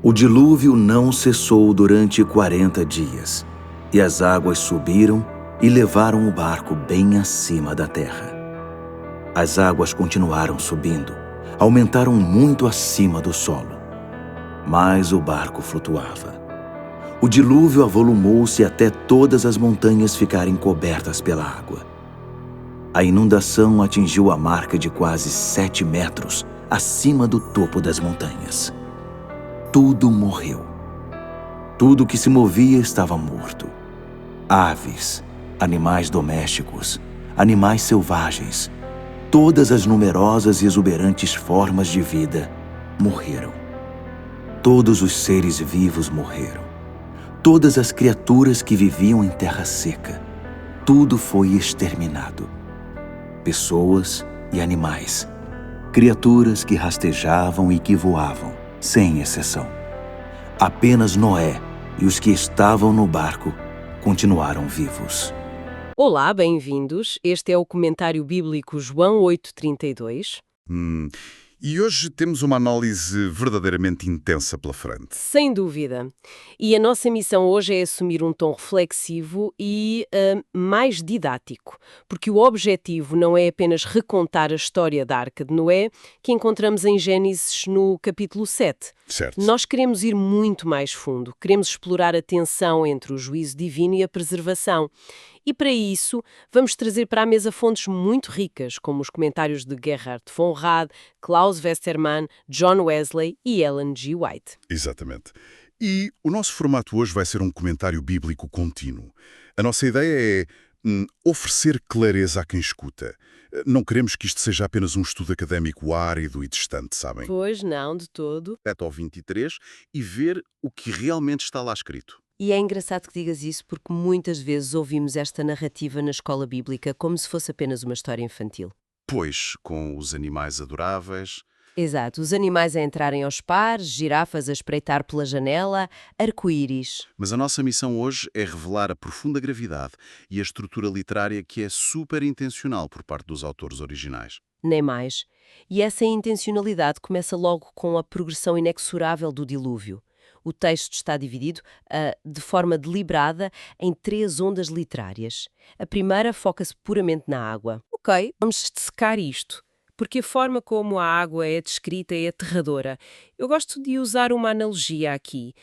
O dilúvio não cessou durante 40 dias, e as águas subiram e levaram o barco bem acima da terra. As águas continuaram subindo, aumentaram muito acima do solo. Mas o barco flutuava. O dilúvio avolumou-se até todas as montanhas ficarem cobertas pela água. A inundação atingiu a marca de quase 7 metros acima do topo das montanhas. Tudo morreu. Tudo que se movia estava morto. Aves, animais domésticos, animais selvagens, todas as numerosas e exuberantes formas de vida morreram. Todos os seres vivos morreram. Todas as criaturas que viviam em terra seca. Tudo foi exterminado. Pessoas e animais. Criaturas que rastejavam e que voavam, sem exceção. Apenas Noé e os que estavam no barco continuaram vivos. Olá, bem-vindos. Este é o comentário bíblico João 8:32. E hoje temos uma análise verdadeiramente intensa pela frente. Sem dúvida. E a nossa missão hoje é assumir um tom reflexivo e mais didático, porque o objetivo não é apenas recontar a história da Arca de Noé, que encontramos em Gênesis no capítulo 7. Certo. Nós queremos ir muito mais fundo, queremos explorar a tensão entre o juízo divino e a preservação. E para isso, vamos trazer para a mesa fontes muito ricas, como os comentários de Gerhard von Rad, Klaus Westermann, John Wesley e Ellen G. White. Exatamente. E o nosso formato hoje vai ser um comentário bíblico contínuo. A nossa ideia é oferecer clareza a quem escuta. Não queremos que isto seja apenas um estudo académico árido e distante, sabem? Pois não, de todo. 7 ao 23 e ver o que realmente está lá escrito. E é engraçado que digas isso porque muitas vezes ouvimos esta narrativa na escola bíblica como se fosse apenas uma história infantil. Pois, com os animais adoráveis. Exato, os animais a entrarem aos pares, girafas a espreitar pela janela, arco-íris. Mas a nossa missão hoje é revelar a profunda gravidade e a estrutura literária que é super intencional por parte dos autores originais. Nem mais. E essa intencionalidade começa logo com a progressão inexorável do dilúvio. O texto está dividido, de forma deliberada, em 3 ondas literárias. A primeira foca-se puramente na água. Ok, vamos dissecar isto, porque a forma como a água é descrita é aterradora. Eu gosto de usar uma analogia aqui.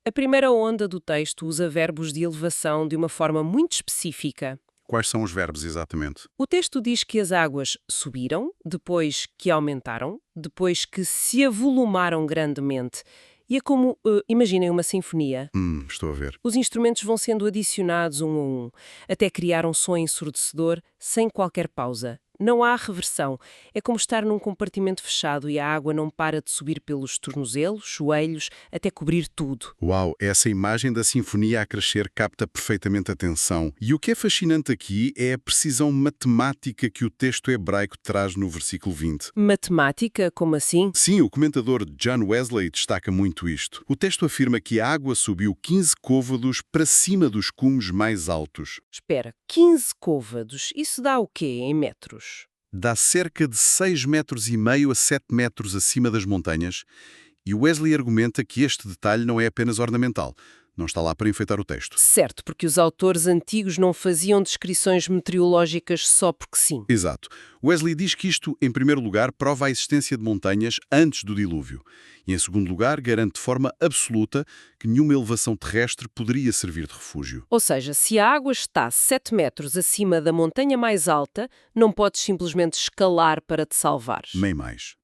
A primeira onda do texto usa verbos de elevação de uma forma muito específica. Quais são os verbos exatamente? O texto diz que as águas subiram, depois que aumentaram, depois que se avolumaram grandemente. E é como, imaginem uma sinfonia. Estou a ver. Os instrumentos vão sendo adicionados um a um, até criar um som ensurdecedor, sem qualquer pausa. Não há reversão. É como estar num compartimento fechado e a água não para de subir pelos tornozelos, joelhos, até cobrir tudo. Uau, essa imagem da sinfonia a crescer capta perfeitamente a atenção. E o que é fascinante aqui é a precisão matemática que o texto hebraico traz no versículo 20. Matemática? Como assim? Sim, o comentador John Wesley destaca muito isto. O texto afirma que a água subiu 15 côvados para cima dos cumes mais altos. Espera, 15 côvados, isso dá o quê em metros? Dá cerca de 6,5 metros a 7 metros acima das montanhas, e Wesley argumenta que este detalhe não é apenas ornamental, não está lá para enfeitar o texto. Certo, porque os autores antigos não faziam descrições meteorológicas só porque sim. Exato. Wesley diz que isto, em primeiro lugar, prova a existência de montanhas antes do dilúvio, e em segundo lugar, garante de forma absoluta que nenhuma elevação terrestre poderia servir de refúgio. Ou seja, se a água está 7 metros acima da montanha mais alta, não podes simplesmente escalar para te salvares. Nem mais.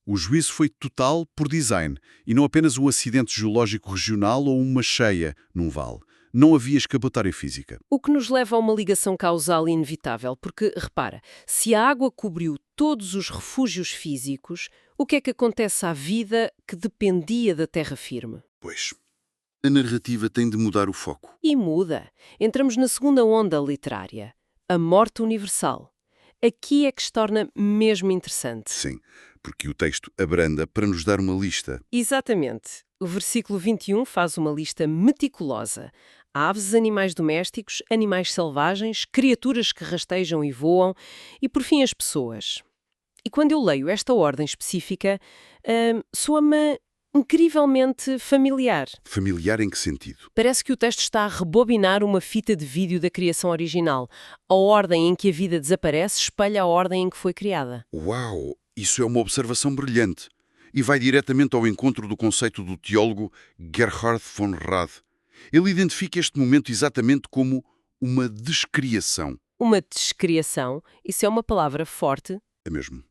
O juízo foi total por design, e não apenas um acidente geológico regional ou uma cheia num vale. Não havia escapatória física. O que nos leva a uma ligação causal inevitável, porque, repara, se a água cobriu todos os refúgios físicos, o que é que acontece à vida que dependia da terra firme? Pois, a narrativa tem de mudar o foco. E muda. Entramos na segunda onda literária, a morte universal. Aqui é que se torna mesmo interessante. Sim, porque o texto abranda para nos dar uma lista. Exatamente. O versículo 21 faz uma lista meticulosa. Aves, animais domésticos, animais selvagens, criaturas que rastejam e voam e, por fim, as pessoas. E quando eu leio esta ordem específica, soa-me Incrivelmente familiar. Familiar em que sentido? Parece que o texto está a rebobinar uma fita de vídeo da criação original. A ordem em que a vida desaparece espelha a ordem em que foi criada. Uau! Isso é uma observação brilhante. E vai diretamente ao encontro do conceito do teólogo Gerhard von Rad. Ele identifica este momento exatamente como uma descriação. Uma descriação, isso é uma palavra forte. É mesmo.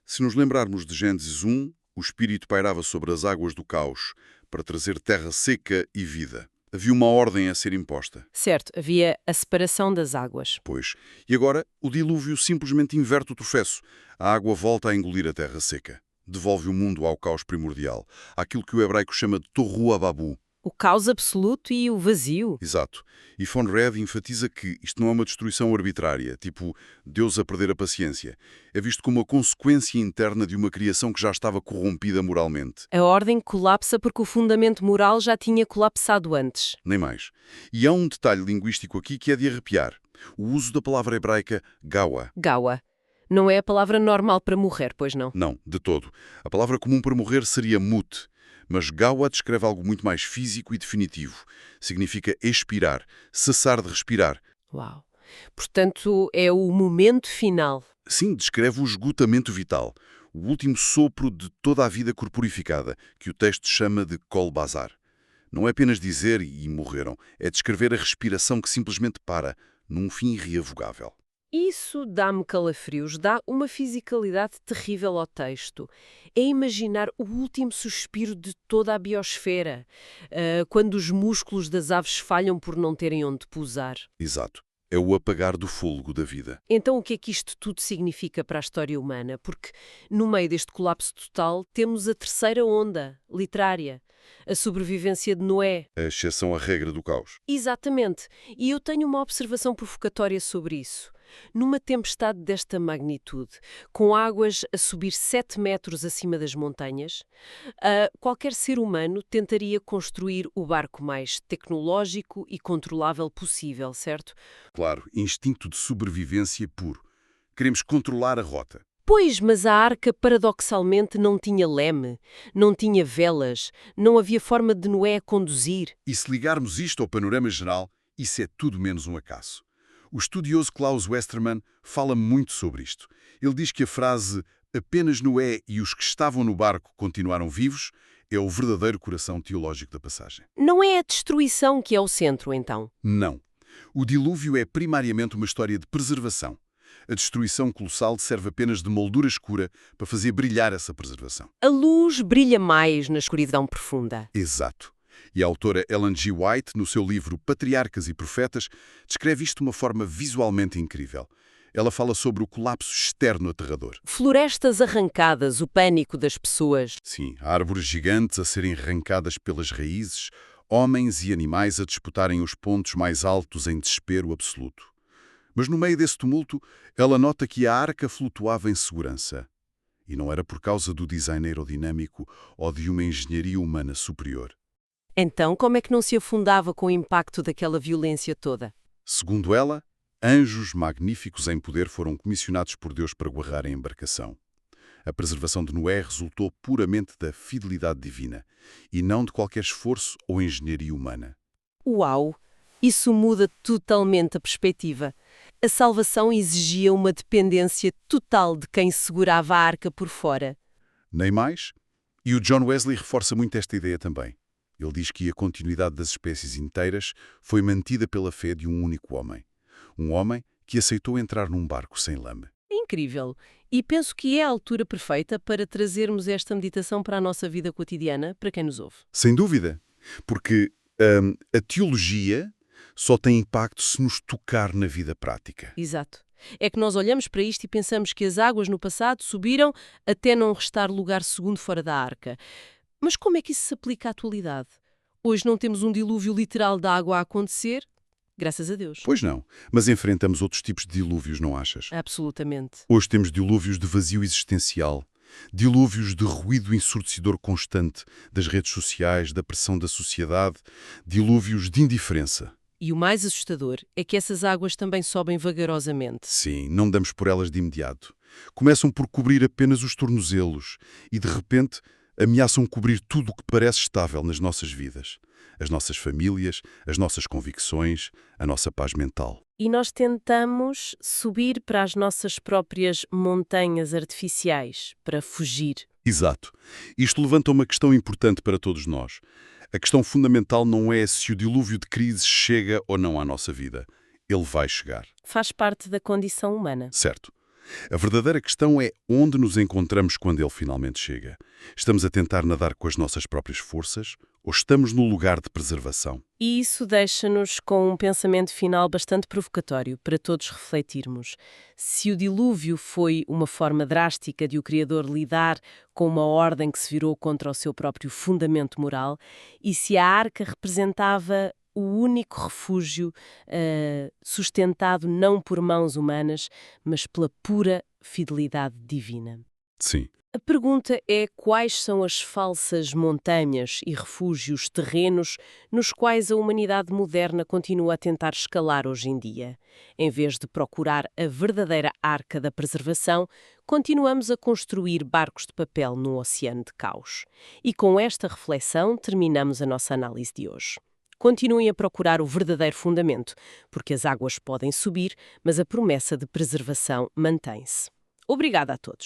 Se nos lembrarmos de Gênesis 1, o Espírito pairava sobre as águas do caos para trazer terra seca e vida. Havia uma ordem a ser imposta. Certo, havia a separação das águas. Pois. E agora, o dilúvio simplesmente inverte o tropeço. A água volta a engolir a terra seca. Devolve o mundo ao caos primordial, àquilo que o hebraico chama de Tohu Wabohu. O caos absoluto e o vazio. Exato. E von Rad enfatiza que isto não é uma destruição arbitrária, tipo Deus a perder a paciência. É visto como uma consequência interna de uma criação que já estava corrompida moralmente. A ordem colapsa porque o fundamento moral já tinha colapsado antes. Nem mais. E há um detalhe linguístico aqui que é de arrepiar. O uso da palavra hebraica gawa. Gawa. Não é a palavra normal para morrer, pois não? Não, de todo. A palavra comum para morrer seria mut. Mas gawa descreve algo muito mais físico e definitivo. Significa expirar, cessar de respirar. Uau. Portanto, é o momento final. Sim, descreve o esgotamento vital, o último sopro de toda a vida corporificada, que o texto chama de kol bazar. Não é apenas dizer e morreram, é descrever a respiração que simplesmente para, num fim irrevogável. Isso dá-me calafrios, dá uma fisicalidade terrível ao texto. É imaginar o último suspiro de toda a biosfera, quando os músculos das aves falham por não terem onde pousar. Exato. É o apagar do fôlego da vida. Então o que é que isto tudo significa para a história humana? Porque no meio deste colapso total temos a terceira onda, literária, a sobrevivência de Noé. A exceção à regra do caos. Exatamente. E eu tenho uma observação provocatória sobre isso. Numa tempestade desta magnitude, com águas a subir 7 metros acima das montanhas, qualquer ser humano tentaria construir o barco mais tecnológico e controlável possível, certo? Claro, instinto de sobrevivência puro. Queremos controlar a rota. Pois, mas a arca paradoxalmente não tinha leme, não tinha velas, não havia forma de Noé conduzir. E se ligarmos isto ao panorama geral, isso é tudo menos um acaso. O estudioso Klaus Westermann fala muito sobre isto. Ele diz que a frase "apenas Noé e os que estavam no barco continuaram vivos" é o verdadeiro coração teológico da passagem. Não é a destruição que é o centro, então? Não. O dilúvio é primariamente uma história de preservação. A destruição colossal serve apenas de moldura escura para fazer brilhar essa preservação. A luz brilha mais na escuridão profunda. Exato. E a autora Ellen G. White, no seu livro Patriarcas e Profetas, descreve isto de uma forma visualmente incrível. Ela fala sobre o colapso externo aterrador. Florestas arrancadas, o pânico das pessoas. Sim, árvores gigantes a serem arrancadas pelas raízes, homens e animais a disputarem os pontos mais altos em desespero absoluto. Mas no meio desse tumulto, ela nota que a arca flutuava em segurança. E não era por causa do design aerodinâmico ou de uma engenharia humana superior. Então, como é que não se afundava com o impacto daquela violência toda? Segundo ela, anjos magníficos em poder foram comissionados por Deus para guardar a embarcação. A preservação de Noé resultou puramente da fidelidade divina e não de qualquer esforço ou engenharia humana. Uau! Isso muda totalmente a perspectiva. A salvação exigia uma dependência total de quem segurava a arca por fora. Nem mais? E o John Wesley reforça muito esta ideia também. Ele diz que a continuidade das espécies inteiras foi mantida pela fé de um único homem. Um homem que aceitou entrar num barco sem lame. É incrível. E penso que é a altura perfeita para trazermos esta meditação para a nossa vida cotidiana, para quem nos ouve. Sem dúvida. Porque a teologia só tem impacto se nos tocar na vida prática. Exato. É que nós olhamos para isto e pensamos que as águas no passado subiram até não restar lugar segundo fora da arca. Mas como é que isso se aplica à atualidade? Hoje não temos um dilúvio literal de água a acontecer? Graças a Deus. Pois não, mas enfrentamos outros tipos de dilúvios, não achas? Absolutamente. Hoje temos dilúvios de vazio existencial, dilúvios de ruído ensurdecedor constante das redes sociais, da pressão da sociedade, dilúvios de indiferença. E o mais assustador é que essas águas também sobem vagarosamente. Sim, não damos por elas de imediato. Começam por cobrir apenas os tornozelos e, de repente, Ameaçam cobrir tudo o que parece estável nas nossas vidas. As nossas famílias, as nossas convicções, a nossa paz mental. E nós tentamos subir para as nossas próprias montanhas artificiais, para fugir. Exato. Isto levanta uma questão importante para todos nós. A questão fundamental não é se o dilúvio de crises chega ou não à nossa vida. Ele vai chegar. Faz parte da condição humana. Certo. A verdadeira questão é onde nos encontramos quando ele finalmente chega. Estamos a tentar nadar com as nossas próprias forças ou estamos no lugar de preservação? E isso deixa-nos com um pensamento final bastante provocatório para todos refletirmos. Se o dilúvio foi uma forma drástica de o Criador lidar com uma ordem que se virou contra o seu próprio fundamento moral, e se a arca representava o único refúgio sustentado não por mãos humanas, mas pela pura fidelidade divina. Sim. A pergunta é quais são as falsas montanhas e refúgios terrenos nos quais a humanidade moderna continua a tentar escalar hoje em dia. Em vez de procurar a verdadeira arca da preservação, continuamos a construir barcos de papel num oceano de caos. E com esta reflexão terminamos a nossa análise de hoje. Continuem a procurar o verdadeiro fundamento, porque as águas podem subir, mas a promessa de preservação mantém-se. Obrigada a todos.